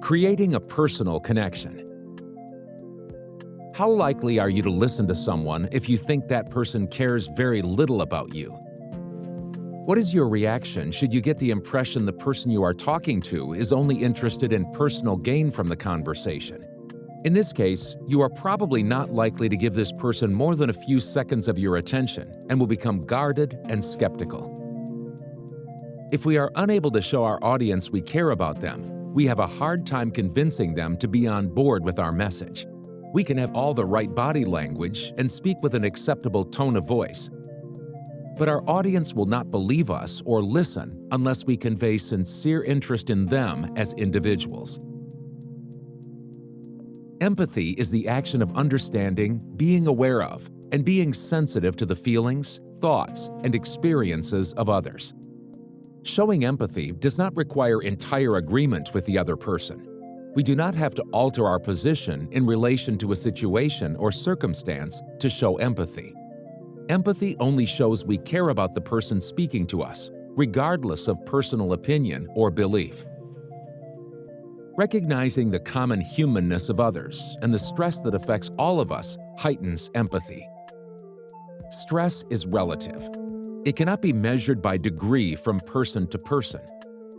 Creating a personal connection. How likely are you to listen to someone if you think that person cares very little about you? What is your reaction should you get the impression the person you are talking to is only interested in personal gain from the conversation? In this case, you are probably not likely to give this person more than a few seconds of your attention and will become guarded and skeptical. If we are unable to show our audience we care about them, we have a hard time convincing them to be on board with our message. We can have all the right body language and speak with an acceptable tone of voice. But our audience will not believe us or listen unless we convey sincere interest in them as individuals. Empathy is the action of understanding, being aware of, and being sensitive to the feelings, thoughts, and experiences of others. Showing empathy does not require entire agreement with the other person. We do not have to alter our position in relation to a situation or circumstance to show empathy. Empathy only shows we care about the person speaking to us, regardless of personal opinion or belief. Recognizing the common humanness of others and the stress that affects all of us heightens empathy. Stress is relative. It cannot be measured by degree from person to person.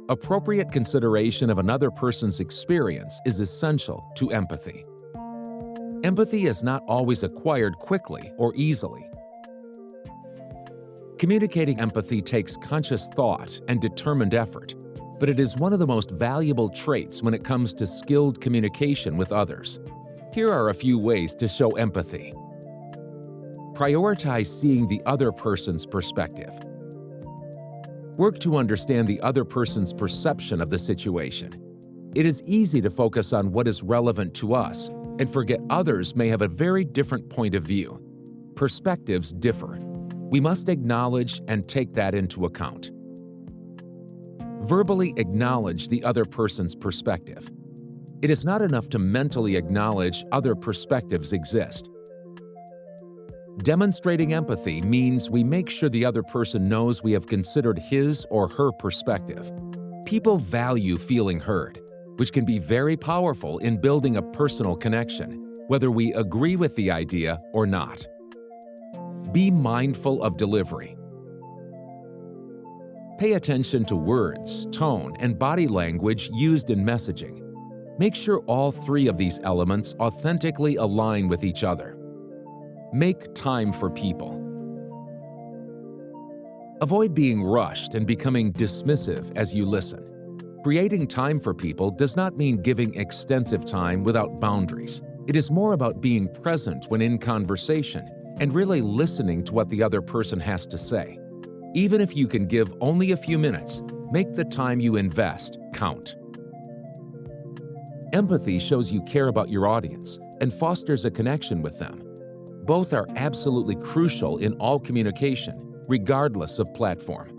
Appropriate consideration of another person's experience is essential to empathy. Empathy is not always acquired quickly or easily. Communicating empathy takes conscious thought and determined effort, but it is one of the most valuable traits when it comes to skilled communication with others. Here are a few ways to show empathy. Prioritize seeing the other person's perspective. Work to understand the other person's perception of the situation. It is easy to focus on what is relevant to us and forget others may have a very different point of view. Perspectives differ. We must acknowledge and take that into account. Verbally acknowledge the other person's perspective. It is not enough to mentally acknowledge other perspectives exist. Demonstrating empathy means we make sure the other person knows we have considered his or her perspective. People value feeling heard, which can be very powerful in building a personal connection, whether we agree with the idea or not. Be mindful of delivery. Pay attention to words, tone, and body language used in messaging. Make sure all three of these elements authentically align with each other. Make time for people. Avoid being rushed and becoming dismissive as you listen. Creating time for people does not mean giving extensive time without boundaries. It is more about being present when in conversation and really listening to what the other person has to say. Even if you can give only a few minutes, make the time you invest count. Empathy shows you care about your audience and fosters a connection with them. Both are absolutely crucial in all communication, regardless of platform.